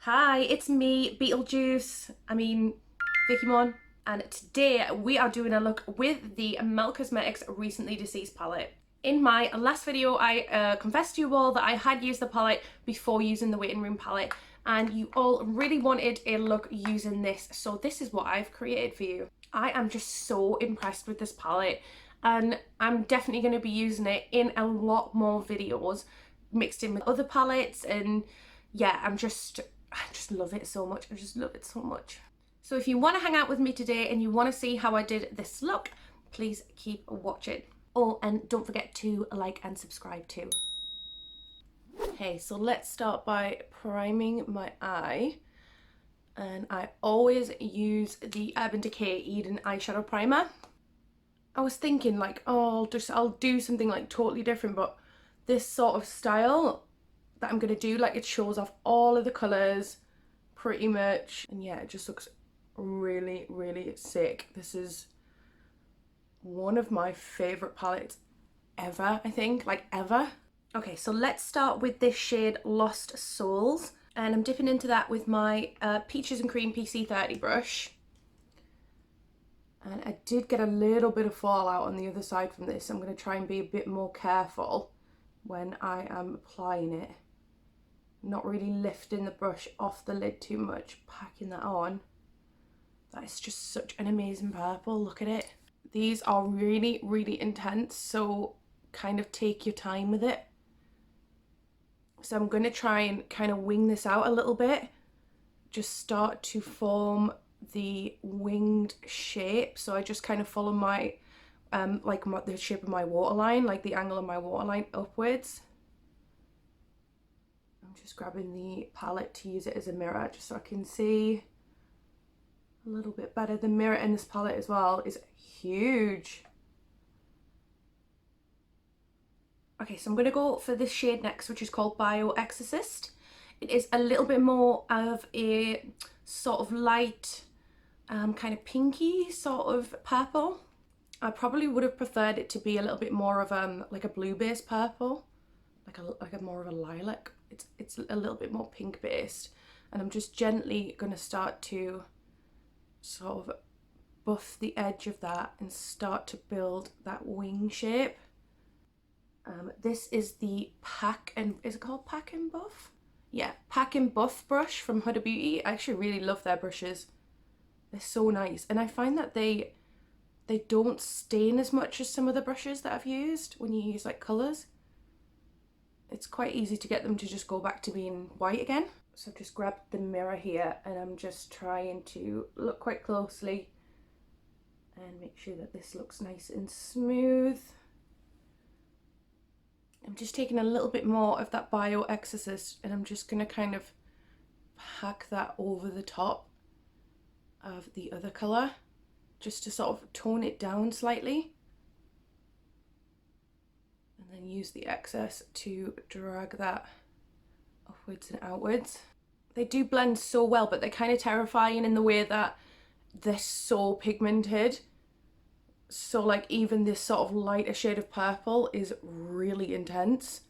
Hi, it's me, vickym0n, and today we are doing a look with the Mel Cosmetics Recently Deceased palette. In my last video, I confessed to you all that I had used the palette before using the waiting room palette, and you all really wanted a look using this, so this is what I've created for you. I am just so impressed with this palette, and I'm definitely going to be using it in a lot more videos, mixed in with other palettes, and yeah, I just love it so much. I just love it so much. So if you want to hang out with me today and you want to see how I did this look, please keep watching. Oh, and don't forget to like and subscribe too. Okay, so let's start by priming my eye. And I always use the Urban Decay Eden eyeshadow primer. I was thinking like, oh, I'll do something like totally different, but this sort of style that I'm gonna do, like, it shows off all of the colours pretty much, and yeah, it just looks really, really sick. This is one of my favourite palettes ever, I think, like ever. Okay, so let's start with this shade Lost Souls, and I'm dipping into that with my Peaches and Cream PC30 brush. And I did get a little bit of fallout on the other side from this. I'm going to try and be a bit more careful when I am applying it. Not really lifting the brush off the lid too much, packing that on. That is just such an amazing purple, look at it. These are really, really intense, so kind of take your time with it. So I'm going to try and kind of wing this out a little bit. Just start to form the winged shape. So I just kind of follow my, the shape of my waterline, like the angle of my waterline upwards. I'm just grabbing the palette to use it as a mirror just so I can see a little bit better. The mirror in this palette as well is huge. Okay, so I'm going to go for this shade next, which is called Bio Exorcist. It is a little bit more of a sort of light, kind of pinky sort of purple. I probably would have preferred it to be a little bit more of like a blue based purple, like a more of a lilac. It's a little bit more pink based, and I'm just gently going to start to sort of buff the edge of that and start to build that wing shape. This is the is it called Pack and Buff? Yeah, Pack and Buff brush from Huda Beauty. I actually really love their brushes. They're so nice, and I find that they don't stain as much as some of the brushes that I've used when you use like colours. It's quite easy to get them to just go back to being white again. So I've just grabbed the mirror here and I'm just trying to look quite closely and make sure that this looks nice and smooth. I'm just taking a little bit more of that Bio Exorcist and I'm just going to kind of pack that over the top of the other colour just to sort of tone it down slightly. And then use the excess to drag that upwards and outwards. They do blend so well, but they're kind of terrifying in the way that they're so pigmented. So like even this sort of lighter shade of purple is really intense.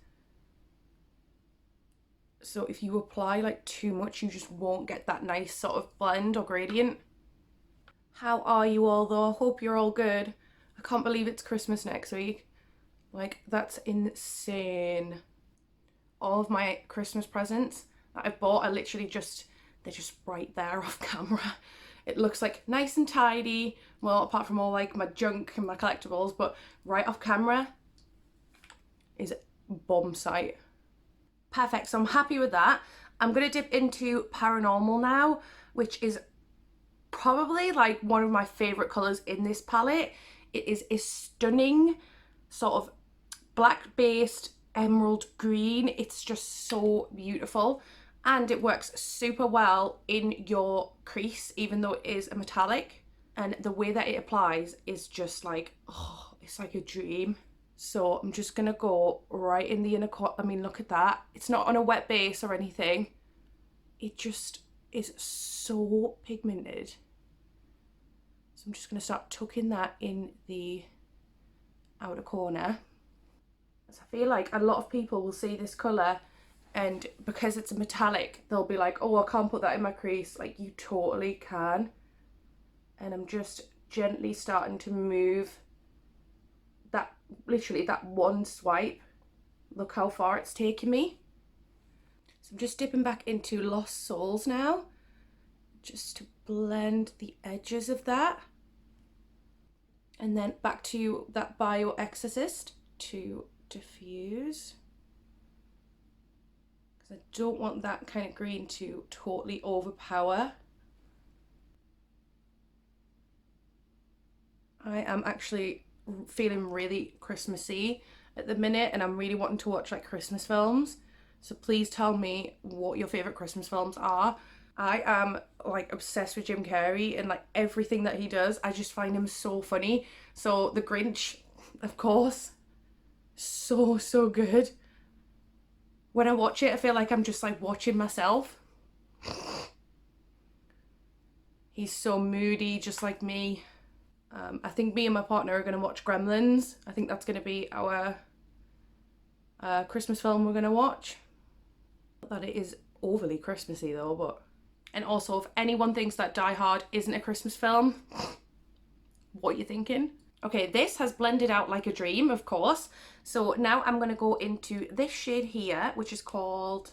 So if you apply like too much, you just won't get that nice sort of blend or gradient. How are you all though? I hope you're all good. I can't believe it's Christmas next week. Like, that's insane. All of my Christmas presents that I've bought are literally they're just right there off camera. It looks like nice and tidy, well, apart from all like my junk and my collectibles, but right off camera is bomb site. Perfect, so I'm happy with that. I'm gonna dip into Paranormal now, which is probably like one of my favorite colors in this palette. It is a stunning sort of black based emerald green. It's just so beautiful, and it works super well in your crease even though it is a metallic, and the way that it applies is just like, oh, it's like a dream. So I'm just gonna go right in the inner corner. I mean, look at that, it's not on a wet base or anything, it just is so pigmented. So I'm just gonna start tucking that in the outer corner. I feel like a lot of people will see this colour And because it's a metallic, they'll be like, oh, I can't put that in my crease. Like, you totally can. And I'm just gently starting to move that, literally that one swipe. Look how far it's taken me. So I'm just dipping back into Lost Souls now, just to blend the edges of that. And then back to that Bio Exorcist to diffuse. Because I don't want that kind of green to totally overpower. I am actually feeling really Christmassy at the minute, and I'm really wanting to watch like Christmas films. So please tell me what your favourite Christmas films are. I am like obsessed with Jim Carrey, and like everything that he does, I just find him so funny. So The Grinch, of course, so good. When I watch it, I feel like I'm just like watching myself. He's so moody, just like me. I think me and my partner are going to watch Gremlins. I think that's going to be our Christmas film we're going to watch. Not that it is overly Christmassy though, but... And also, if anyone thinks that Die Hard isn't a Christmas film, what are you thinking? Okay, this has blended out like a dream, of course. So now I'm going to go into this shade here, which is called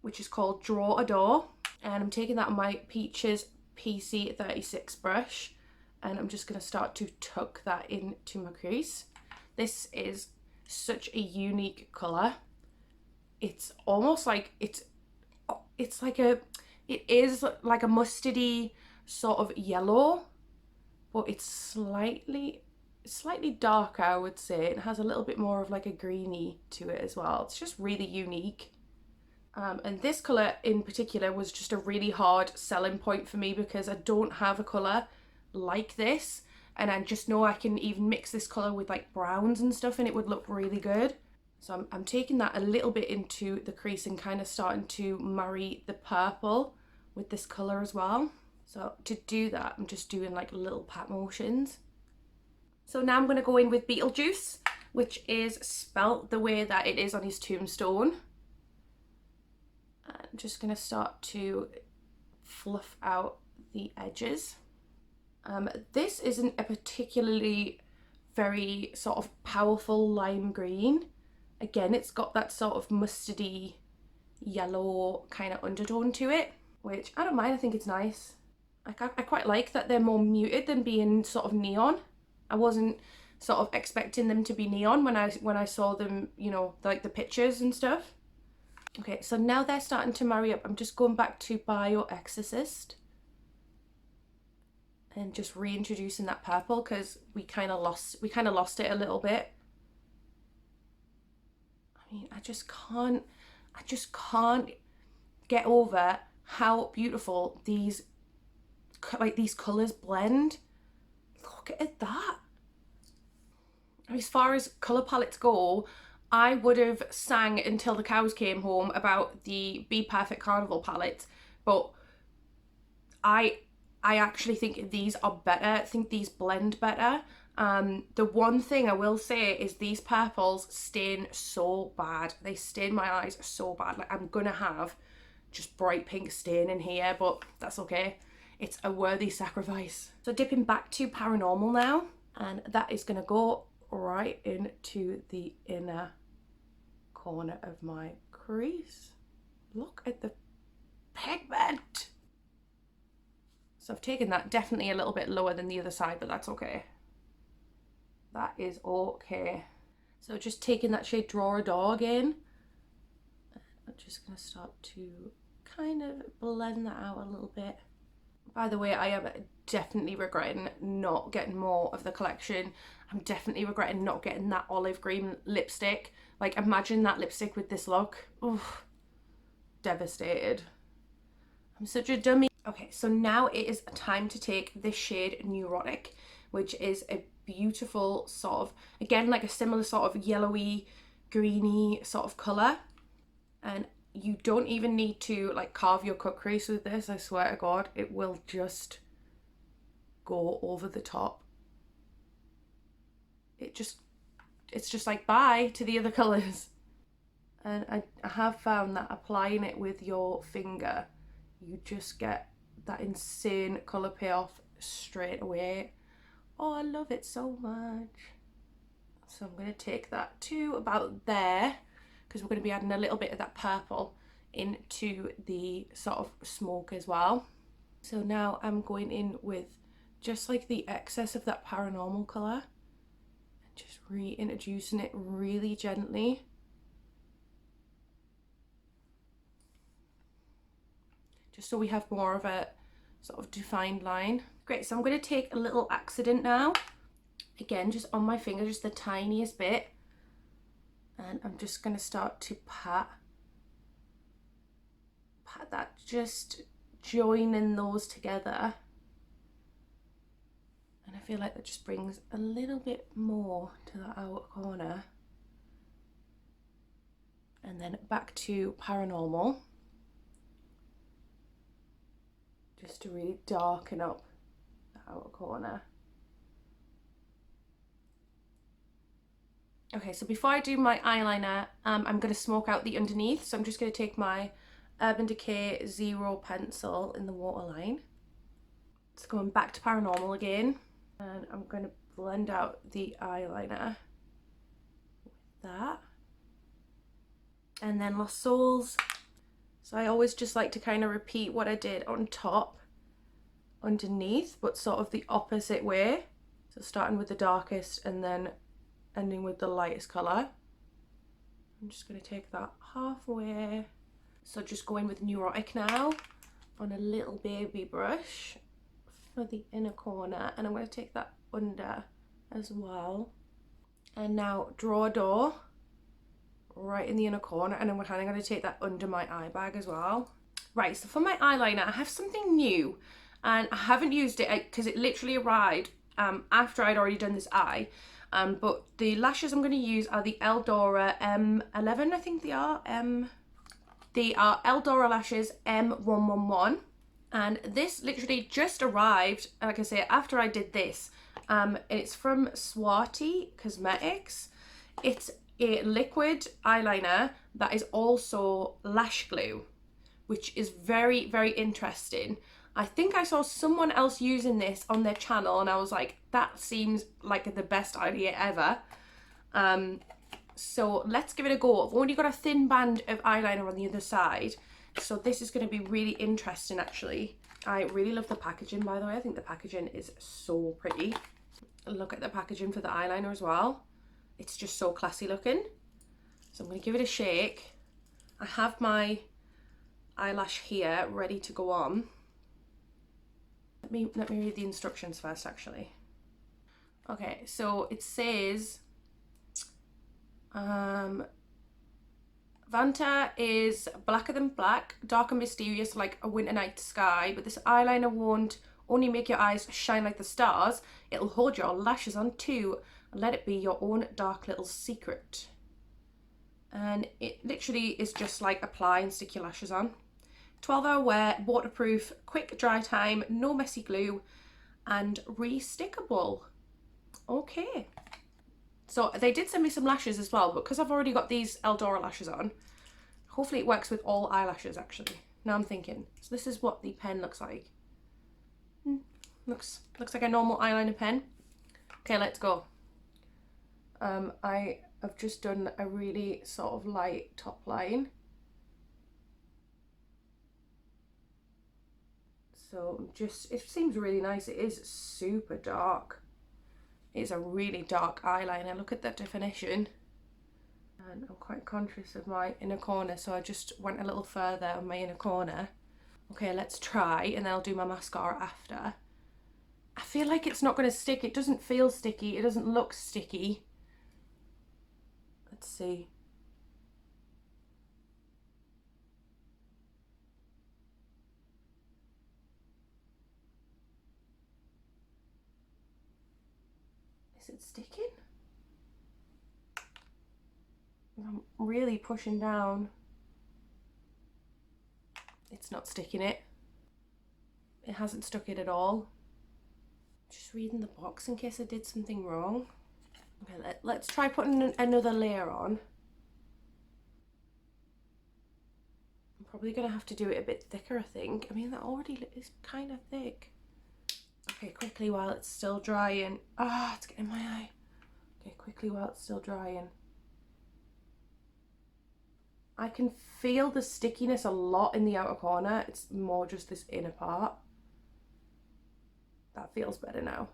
Draw a Door. And I'm taking that on my Peaches PC36 brush. And I'm just going to start to tuck that into my crease. This is such a unique colour. It's almost like, it is like a mustardy sort of yellow, but it's slightly darker, I would say. It has a little bit more of like a greeny to it as well. It's just really unique. And this colour in particular was just a really hard selling point for me because I don't have a colour like this, and I just know I can even mix this colour with like browns and stuff and it would look really good. So I'm taking that a little bit into the crease and kind of starting to marry the purple with this colour as well. So to do that, I'm just doing like little pat motions. So now I'm going to go in with Beetlejuice, which is spelt the way that it is on his tombstone. I'm just going to start to fluff out the edges. This isn't a particularly very sort of powerful lime green. Again, it's got that sort of mustardy yellow kind of undertone to it, which I don't mind. I think it's nice. I quite like that they're more muted than being sort of neon. I wasn't sort of expecting them to be neon when I saw them, you know, like the pictures and stuff. Okay, so now they're starting to marry up. I'm just going back to Bio Exorcist and just reintroducing that purple because we kind of lost it a little bit. I mean, I just can't get over how beautiful these colours blend. Look at that. As far as colour palettes go, I would have sang until the cows came home about the Be Perfect Carnival palette, but I actually think these are better. I think these blend better. The one thing I will say is these purples stain so bad. They stain my eyes so bad. Like, I'm gonna have just bright pink stain in here, but that's okay. It's a worthy sacrifice. So dipping back to Paranormal now, and that is gonna go right into the inner corner of my crease. Look at the pigment. So I've taken that definitely a little bit lower than the other side, but that's okay. That is okay. So just taking that shade Draw a Door again. I'm just going to start to kind of blend that out a little bit. By the way, I am definitely regretting not getting more of the collection. I'm definitely regretting not getting that olive green lipstick. Like, imagine that lipstick with this look. Oof, devastated. I'm such a dummy. Okay, so now it is time to take this shade Neurotic, which is a beautiful sort of, again, like a similar sort of yellowy, greeny sort of colour. And you don't even need to like carve your cut crease with this. I swear to God, it will just go over the top. It's just like bye to the other colours. And I have found that applying it with your finger, you just get that insane colour payoff straight away. Oh, I love it so much. So I'm going to take that to about there, because we're going to be adding a little bit of that purple into the sort of smoke as well. So now I'm going in with just like the excess of that paranormal colour and just reintroducing it really gently. Just so we have more of a sort of defined line. Great, so I'm going to take a little accident now. Again, just on my finger, just the tiniest bit. And I'm just going to start to pat that, just joining those together. And I feel like that just brings a little bit more to the outer corner. And then back to paranormal. Just to really darken up the outer corner. Okay, so before I do my eyeliner, I'm going to smoke out the underneath. So I'm just going to take my Urban Decay Zero pencil in the waterline. It's going back to paranormal again. And I'm going to blend out the eyeliner with that. And then Lost Souls. So I always just like to kind of repeat what I did on top, underneath, but sort of the opposite way. So starting with the darkest and then ending with the lightest colour. I'm just going to take that halfway. So just going with Neurotic now on a little baby brush for the inner corner, and I'm going to take that under as well. And now draw a door right in the inner corner, and I'm kind of going to take that under my eye bag as well. Right, so for my eyeliner I have something new, and I haven't used it because it literally arrived after I'd already done this eye. But the lashes I'm going to use are the Eldora M11, I think they are. They are Eldora lashes M111. And this literally just arrived, like I say, after I did this. And it's from Swati Cosmetics. It's a liquid eyeliner that is also lash glue, which is very, very interesting. I think I saw someone else using this on their channel and I was like, that seems like the best idea ever. So let's give it a go. I've only got a thin band of eyeliner on the other side, so this is going to be really interesting actually. I really love the packaging, by the way. I think the packaging is so pretty. Look at the packaging for the eyeliner as well. It's just so classy looking. So I'm going to give it a shake. I have my eyelash here ready to go on. Let me read the instructions first actually. Okay, so it says Vanta is blacker than black, dark and mysterious like a winter night sky, but this eyeliner won't only make your eyes shine like the stars, it'll hold your lashes on too, and let it be your own dark little secret. And it literally is just like apply and stick your lashes on. 12-hour wear, waterproof, quick dry time, no messy glue, and re-stickable. Okay. So they did send me some lashes as well, but because I've already got these Eldora lashes on, hopefully it works with all eyelashes actually. Now I'm thinking. So this is what the pen looks like. Looks like a normal eyeliner pen. Okay, let's go. I have just done a really sort of light top line. So just, it seems really nice. It is super dark. It's a really dark eyeliner. Look at that definition. And I'm quite conscious of my inner corner, so I just went a little further on my inner corner. Okay, let's try, and then I'll do my mascara after. I feel like it's not going to stick. It doesn't feel sticky. It doesn't look sticky. Let's see. Is it sticking? I'm really pushing down. It's not sticking it. It hasn't stuck it at all. Just reading the box in case I did something wrong. Okay, let's try putting another layer on. Probably gonna have to do it a bit thicker, I think. I mean, that already is kind of thick. Okay, quickly while it's still drying. Ah, it's getting in my eye. Okay, quickly while it's still drying. I can feel the stickiness a lot in the outer corner. It's more just this inner part. That feels better now.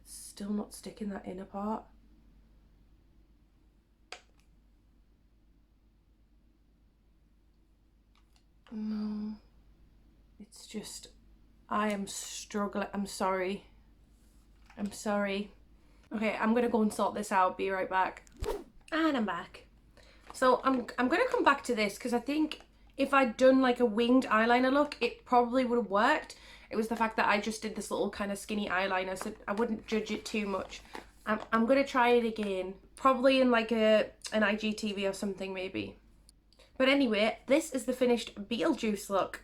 It's still not sticking that inner part. No, it's just, I am struggling. I'm sorry. I'm sorry. Okay, I'm gonna go and sort this out. Be right back. And I'm back. So I'm gonna come back to this because I think if I'd done like a winged eyeliner look, it probably would have worked. It was the fact that I just did this little kind of skinny eyeliner, so I wouldn't judge it too much. I'm gonna try it again, probably in like an IGTV or something maybe. But anyway, this is the finished Beetlejuice look.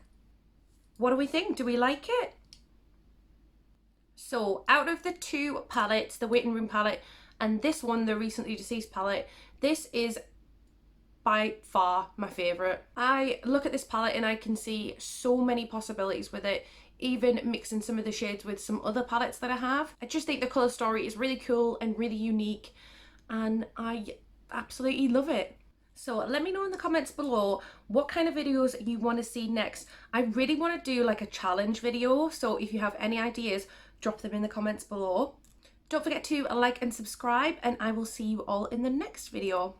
What do we think? Do we like it? So out of the two palettes, the Waiting Room palette and this one, the Recently Deceased palette, this is by far my favourite. I look at this palette and I can see so many possibilities with it, even mixing some of the shades with some other palettes that I have. I just think the colour story is really cool and really unique, and I absolutely love it. So let me know in the comments below what kind of videos you want to see next. I really want to do like a challenge video, so if you have any ideas, drop them in the comments below. Don't forget to like and subscribe, and I will see you all in the next video.